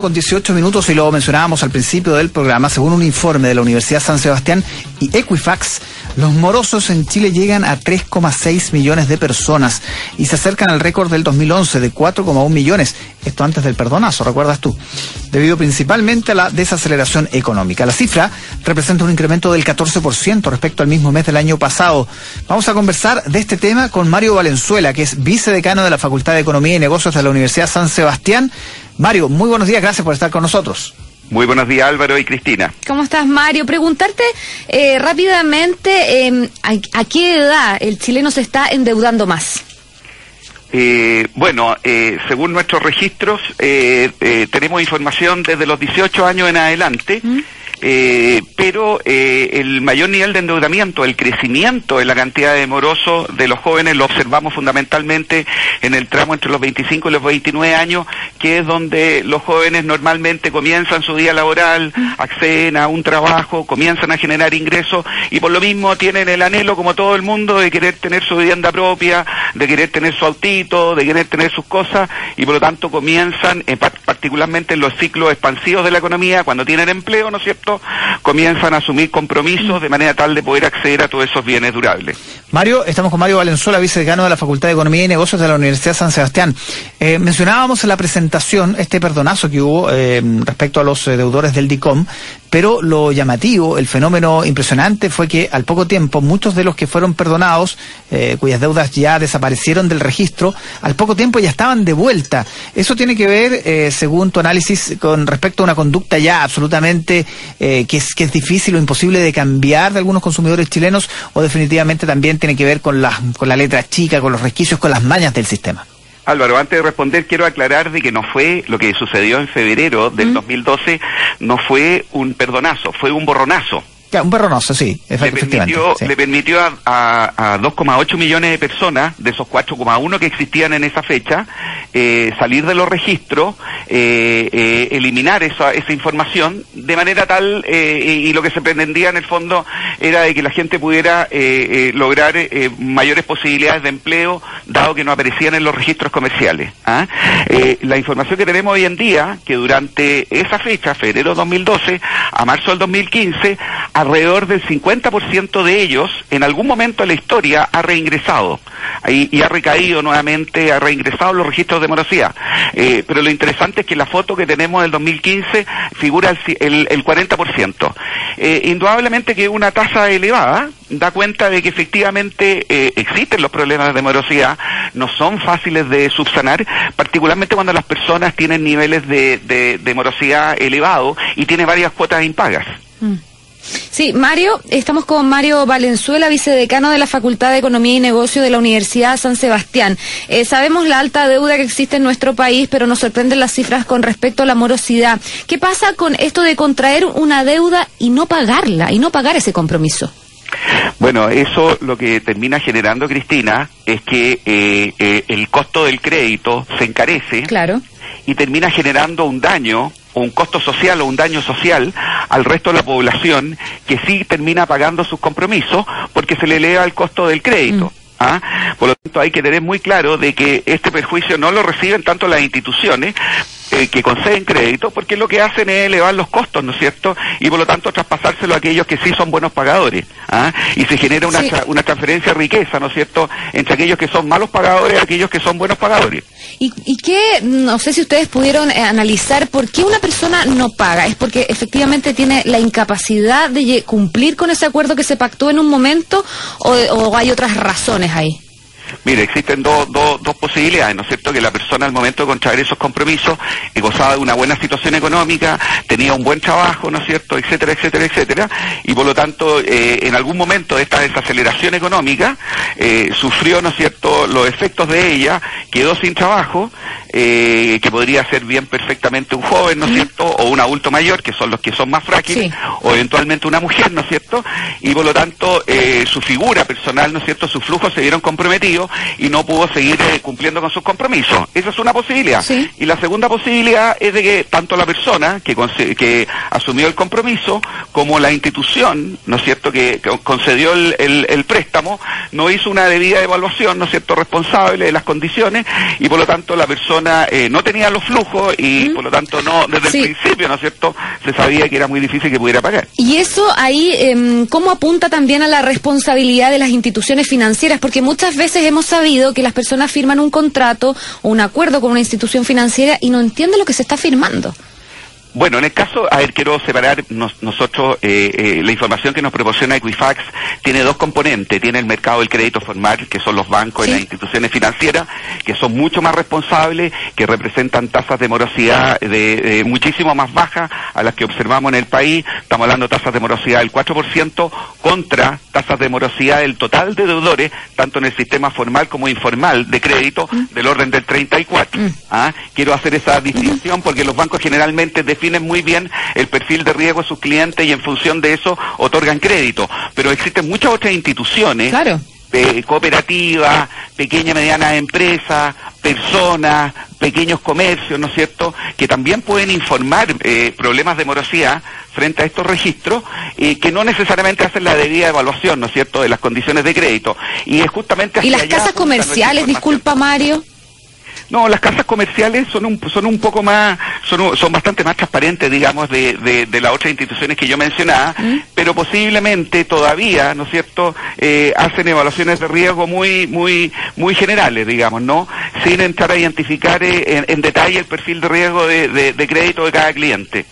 Con 18 minutos, y lo mencionábamos al principio del programa, según un informe de la Universidad San Sebastián y Equifax, los morosos en Chile llegan a 3,6 millones de personas y se acercan al récord del 2011 de 4,1 millones, esto antes del perdonazo, ¿recuerdas tú? Debido principalmente a la desaceleración económica. La cifra representa un incremento del 14% respecto al mismo mes del año pasado. Vamos a conversar de este tema con Mario Valenzuela, que es vicedecano de la Facultad de Economía y Negocios de la Universidad San Sebastián. Mario, muy buenos días, gracias por estar con nosotros. Muy buenos días, Álvaro y Cristina. ¿Cómo estás, Mario? Preguntarte rápidamente, ¿a qué edad el chileno se está endeudando más? Según nuestros registros, tenemos información desde los 18 años en adelante, pero el mayor nivel de endeudamiento, el crecimiento en la cantidad de morosos de los jóvenes lo observamos fundamentalmente en el tramo entre los 25 y los 29 años, que es donde los jóvenes normalmente comienzan su día laboral, acceden a un trabajo, comienzan a generar ingresos y por lo mismo tienen el anhelo, como todo el mundo, de querer tener su vivienda propia, de querer tener su autito, de querer tener sus cosas y por lo tanto comienzan, particularmente en los ciclos expansivos de la economía, cuando tienen empleo, ¿no es cierto?, comienzan a asumir compromisos de manera tal de poder acceder a todos esos bienes durables. Mario, estamos con Mario Valenzuela, vicedecano de la Facultad de Economía y Negocios de la Universidad San Sebastián. Mencionábamos en la presentación este perdonazo que hubo respecto a los deudores del DICOM, pero lo llamativo, el fenómeno impresionante fue que al poco tiempo muchos de los que fueron perdonados, cuyas deudas ya desaparecieron del registro, al poco tiempo ya estaban de vuelta. Eso tiene que ver, según tu análisis, con respecto a una conducta ya absolutamente que es difícil o imposible de cambiar de algunos consumidores chilenos, o definitivamente también tiene que ver con la letra chica, con los resquicios, con las mañas del sistema. Álvaro, antes de responder quiero aclarar de que no fue lo que sucedió en febrero del 2012, no fue un perdonazo, fue un borronazo. Ya, un perdonazo, sí, efectivamente. Le permitió a 2,8 millones de personas, de esos 4,1 que existían en esa fecha, salir de los registros, eliminar esa información, de manera tal, y lo que se pretendía en el fondo era de que la gente pudiera lograr mayores posibilidades de empleo, dado que no aparecían en los registros comerciales. La información que tenemos hoy en día, que durante esa fecha, febrero 2012 a marzo del 2015, alrededor del 50% de ellos, en algún momento de la historia, ha reingresado y ha recaído nuevamente, ha reingresado en los registros de morosidad. Pero lo interesante es que la foto que tenemos del 2015 figura el 40%. Indudablemente que una tasa elevada da cuenta de que efectivamente existen los problemas de morosidad, no son fáciles de subsanar, particularmente cuando las personas tienen niveles de morosidad elevados y tienen varias cuotas impagas. Sí, Mario, estamos con Mario Valenzuela, vicedecano de la Facultad de Economía y Negocios de la Universidad San Sebastián. Sabemos la alta deuda que existe en nuestro país, pero nos sorprenden las cifras con respecto a la morosidad. ¿Qué pasa con esto de contraer una deuda y no pagarla, y no pagar ese compromiso? Bueno, eso lo que termina generando, Cristina, es que el costo del crédito se encarece. Claro. Y termina generando un daño, o un costo social o un daño social al resto de la población, que sí termina pagando sus compromisos porque se le eleva el costo del crédito. Por lo tanto, hay que tener muy claro de que este perjuicio no lo reciben tanto las instituciones que conceden crédito, porque lo que hacen es elevar los costos, ¿no es cierto? Y por lo tanto traspasárselo a aquellos que sí son buenos pagadores. Y se genera una transferencia de riqueza, ¿no es cierto?, entre aquellos que son malos pagadores y aquellos que son buenos pagadores. ¿Y qué, no sé si ustedes pudieron analizar por qué una persona no paga? ¿Es porque efectivamente tiene la incapacidad de cumplir con ese acuerdo que se pactó en un momento, o hay otras razones ahí? Mire, existen dos posibilidades, ¿no es cierto? Que la persona al momento de contraer esos compromisos gozaba de una buena situación económica, tenía un buen trabajo, ¿no es cierto?, etcétera, etcétera, etcétera, y por lo tanto en algún momento de esta desaceleración económica sufrió, ¿no es cierto?, los efectos de ella, quedó sin trabajo, que podría ser bien perfectamente un joven, ¿no es cierto?, o un adulto mayor, que son los que son más frágiles, o eventualmente una mujer, ¿no es cierto?, y por lo tanto su figura personal, ¿no es cierto?, sus flujos se vieron comprometidos y no pudo seguir cumpliendo con sus compromisos. Esa es una posibilidad. Sí. Y la segunda posibilidad es de que tanto la persona que asumió el compromiso como la institución, ¿no es cierto?, que concedió el préstamo, no hizo una debida evaluación, ¿no es cierto?, responsable de las condiciones, y por lo tanto la persona persona no tenía los flujos y por lo tanto no, desde el principio, ¿no es cierto?, se sabía que era muy difícil que pudiera pagar. Y eso ahí, ¿cómo apunta también a la responsabilidad de las instituciones financieras? Porque muchas veces hemos sabido que las personas firman un contrato o un acuerdo con una institución financiera y no entienden lo que se está firmando. Bueno, en el caso, quiero separar nosotros, la información que nos proporciona Equifax tiene dos componentes. Tiene el mercado del crédito formal, que son los bancos y las instituciones financieras, que son mucho más responsables, que representan tasas de morosidad de muchísimo más bajas a las que observamos en el país. Estamos hablando de tasas de morosidad del 4% contra tasas de morosidad del total de deudores, tanto en el sistema formal como informal de crédito, del orden del 34%. Quiero hacer esa distinción porque los bancos generalmente definen muy bien el perfil de riesgo de sus clientes y en función de eso otorgan crédito. Pero existen muchas otras instituciones, cooperativas, pequeñas y medianas empresas, personas, pequeños comercios, ¿no es cierto?, que también pueden informar problemas de morosidad frente a estos registros, que no necesariamente hacen la debida evaluación, ¿no es cierto?, de las condiciones de crédito. Y es justamente hacia allá. ¿Y las casas comerciales, disculpa Mario? No, las casas comerciales son un poco más, son bastante más transparentes, digamos, de las otras instituciones que yo mencionaba, pero posiblemente todavía, ¿no es cierto?, hacen evaluaciones de riesgo muy generales, digamos, ¿no?, sin entrar a identificar en detalle el perfil de riesgo de crédito de cada cliente.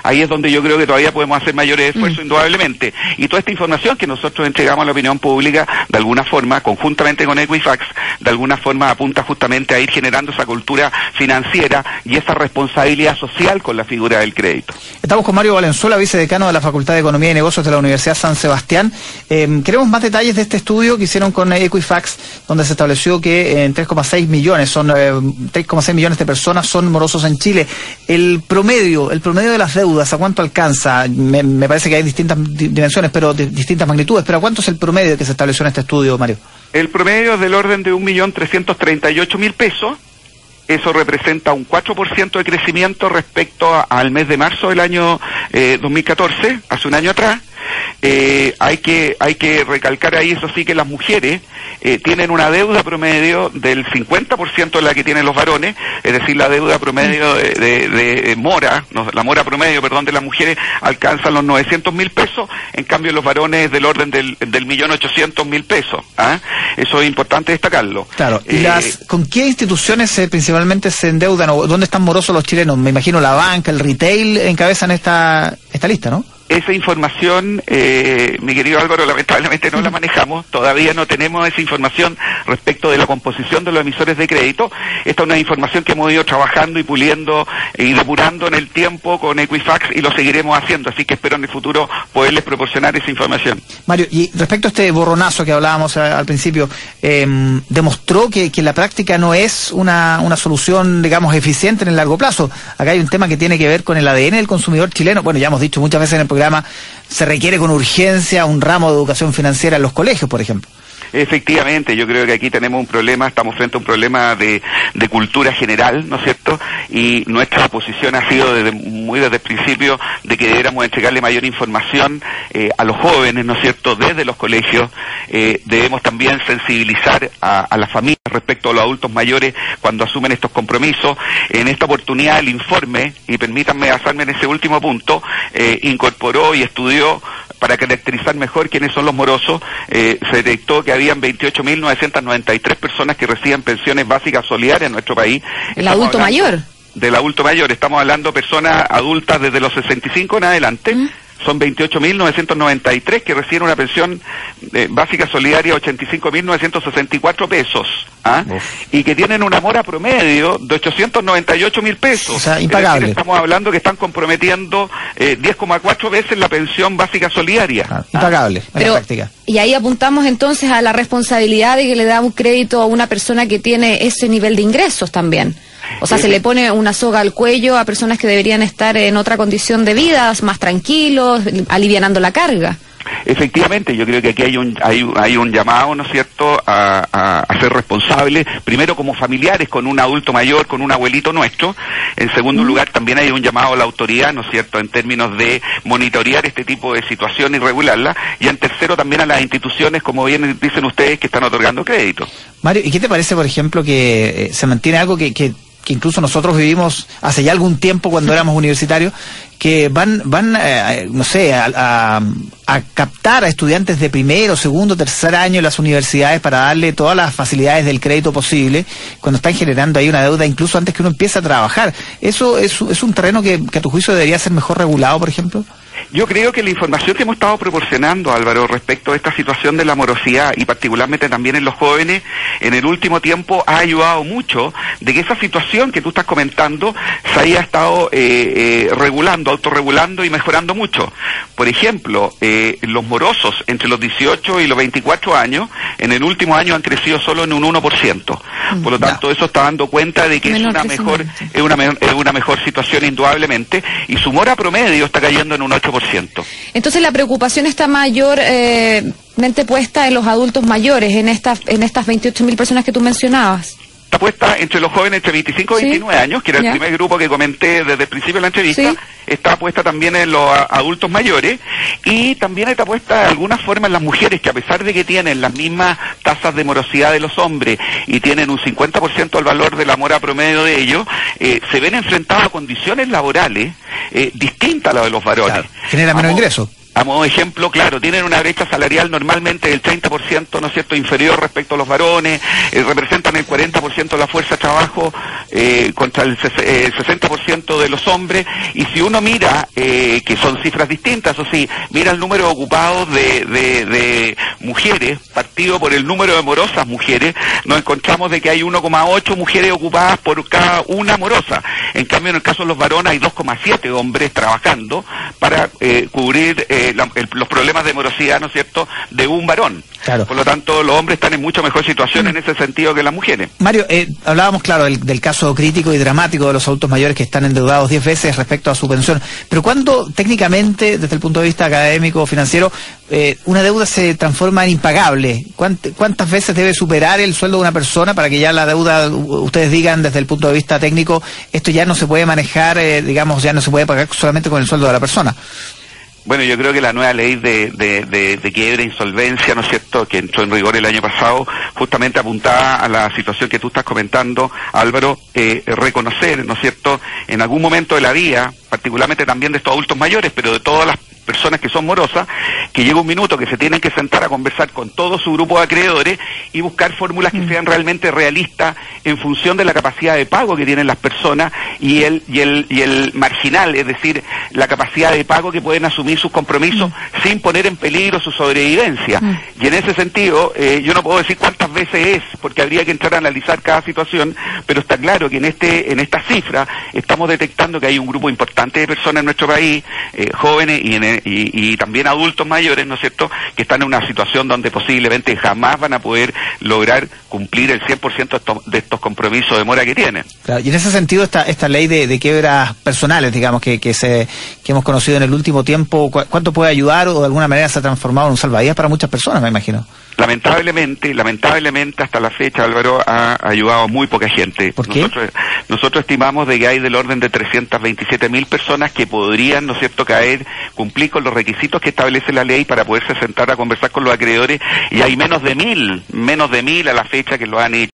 Ahí es donde yo creo que todavía podemos hacer mayores esfuerzos, indudablemente. Y toda esta información que nosotros entregamos a la opinión pública, de alguna forma, conjuntamente con Equifax, de alguna forma apunta justamente a ir generando esa cultura financiera y esa responsabilidad social con la figura del crédito. Estamos con Mario Valenzuela, vicedecano de la Facultad de Economía y Negocios de la Universidad San Sebastián. Queremos más detalles de este estudio que hicieron con Equifax, donde se estableció que en 3,6 millones de personas son morosos en Chile. El promedio de las deudas, ¿a cuánto alcanza? Me parece que hay distintas dimensiones, pero distintas magnitudes, pero ¿a cuánto es el promedio que se estableció en este estudio, Mario? El promedio es del orden de 1.338.000 pesos. Eso representa un 4% de crecimiento respecto al mes de marzo del año 2014, hace un año atrás. Hay que recalcar ahí, eso sí, que las mujeres tienen una deuda promedio del 50% de la que tienen los varones, es decir, la deuda promedio de mora, no, la mora promedio, perdón, de las mujeres alcanza los 900.000 pesos, en cambio los varones del orden del 1.800.000 pesos. Eso es importante destacarlo. Claro, ¿y con qué instituciones principalmente se endeudan o dónde están morosos los chilenos? Me imagino la banca, el retail encabezan esta lista, ¿no? Esa información, mi querido Álvaro, lamentablemente no la manejamos, todavía no tenemos esa información respecto de la composición de los emisores de crédito. Esta es una información que hemos ido trabajando y puliendo y depurando en el tiempo con Equifax y lo seguiremos haciendo, así que espero en el futuro poderles proporcionar esa información. Mario, y respecto a este borronazo que hablábamos al principio, demostró que la práctica no es una solución, digamos, eficiente en el largo plazo. Acá hay un tema que tiene que ver con el ADN del consumidor chileno. Bueno, ya hemos dicho muchas veces en el programa, se requiere con urgencia un ramo de educación financiera en los colegios, por ejemplo. Efectivamente, yo creo que aquí tenemos un problema, estamos frente a un problema de cultura general, ¿no es cierto? Y nuestra posición ha sido desde el principio de que deberíamos entregarle mayor información a los jóvenes, ¿no es cierto?, desde los colegios. Debemos también sensibilizar a las familias respecto a los adultos mayores cuando asumen estos compromisos. En esta oportunidad el informe, y permítanme basarme en ese último punto, incorporó y estudió para caracterizar mejor quiénes son los morosos. Se detectó que habían 28.993 personas que reciben pensiones básicas solidarias en nuestro país. ¿El adulto mayor? Del adulto mayor, estamos hablando de personas adultas desde los 65 en adelante. Son 28.993 que reciben una pensión básica solidaria 85.964 pesos. Y que tienen una mora promedio de 898.000 pesos. O sea, impagable. Es decir, estamos hablando que están comprometiendo 10,4 veces la pensión básica solidaria. Impagable, en la práctica. Y ahí apuntamos entonces a la responsabilidad de que le da un crédito a una persona que tiene ese nivel de ingresos también. O sea, se le pone una soga al cuello a personas que deberían estar en otra condición de vida, más tranquilos, alivianando la carga. Efectivamente, yo creo que aquí hay un llamado, ¿no es cierto?, a ser responsables, primero como familiares con un adulto mayor, con un abuelito nuestro. En segundo lugar, también hay un llamado a la autoridad, ¿no es cierto?, en términos de monitorear este tipo de situación y regularla. Y en tercero, también a las instituciones, como bien dicen ustedes, que están otorgando crédito. Mario, ¿y qué te parece, por ejemplo, que se mantiene algo que que incluso nosotros vivimos hace ya algún tiempo cuando éramos universitarios, que van no sé, a captar a estudiantes de primero, segundo, tercer año en las universidades para darle todas las facilidades del crédito posible, cuando están generando ahí una deuda incluso antes que uno empiece a trabajar. ¿Eso es un terreno que a tu juicio debería ser mejor regulado, por ejemplo? Yo creo que la información que hemos estado proporcionando, Álvaro, respecto a esta situación de la morosidad y particularmente también en los jóvenes, en el último tiempo ha ayudado mucho de que esa situación que tú estás comentando se haya estado regulando, autorregulando y mejorando mucho. Por ejemplo, los morosos entre los 18 y los 24 años, en el último año han crecido solo en un 1%. Por lo tanto, eso está dando cuenta de que es una mejor situación indudablemente, y su mora promedio está cayendo en un 8%. Entonces la preocupación está mayormente puesta en los adultos mayores, en estas 28.000 personas que tú mencionabas. Está puesta entre los jóvenes entre 25 y 29 años, que era el primer grupo que comenté desde el principio de la entrevista. Sí. Está puesta también en los adultos mayores, y también está puesta de alguna forma en las mujeres, que a pesar de que tienen las mismas tasas de morosidad de los hombres y tienen un 50% del valor de la mora promedio de ellos, se ven enfrentados a condiciones laborales distintas a las de los varones. Claro, genera menos ingresos. A modo de ejemplo, claro, tienen una brecha salarial normalmente del 30%, ¿no es cierto?, inferior respecto a los varones, representan el 40% de la fuerza de trabajo contra el 60% de los hombres, y si uno mira, que son cifras distintas, o sí, mira el número de ocupados de mujeres, partido por el número de morosas mujeres, nos encontramos de que hay 1,8 mujeres ocupadas por cada una morosa. En cambio, en el caso de los varones hay 2,7 hombres trabajando para cubrir los problemas de morosidad, ¿no es cierto?, de un varón. Claro. Por lo tanto, los hombres están en mucho mejor situación en ese sentido que las mujeres. Mario, hablábamos, claro, del caso crítico y dramático de los adultos mayores que están endeudados 10 veces respecto a su pensión. Pero ¿cuándo, técnicamente, desde el punto de vista académico o financiero, una deuda se transforma en impagable? ¿Cuántas veces debe superar el sueldo de una persona para que ya la deuda, ustedes digan desde el punto de vista técnico, esto ya no se puede manejar, digamos, ya no se puede pagar solamente con el sueldo de la persona? Bueno, yo creo que la nueva ley de quiebra e insolvencia, ¿no es cierto?, que entró en rigor el año pasado, justamente apuntaba a la situación que tú estás comentando, Álvaro, reconocer, ¿no es cierto?, en algún momento de la vida, particularmente también de estos adultos mayores, pero de todas las personas que son morosas, que llega un minuto que se tienen que sentar a conversar con todo su grupo de acreedores y buscar fórmulas que sean realmente realistas en función de la capacidad de pago que tienen las personas y el marginal, es decir, la capacidad de pago que pueden asumir sus compromisos sin poner en peligro su sobrevivencia. Y en ese sentido, yo no puedo decir cuántas veces es, porque habría que entrar a analizar cada situación, pero está claro que en esta cifra estamos detectando que hay un grupo importante de personas en nuestro país, jóvenes y también adultos mayores, ¿no es cierto?, que están en una situación donde posiblemente jamás van a poder lograr cumplir el 100% de estos compromisos de mora que tienen. Claro, y en ese sentido esta ley de quiebras personales, digamos, que hemos conocido en el último tiempo, ¿cuánto puede ayudar o de alguna manera se ha transformado en un salvavidas para muchas personas, me imagino? Lamentablemente, hasta la fecha, Álvaro, ha ayudado a muy poca gente. ¿Por qué? Nosotros estimamos de que hay del orden de 327.000 personas que podrían, ¿no es cierto?, cumplir con los requisitos que establece la ley para poderse sentar a conversar con los acreedores, y hay menos de 1.000 a la fecha que lo han hecho.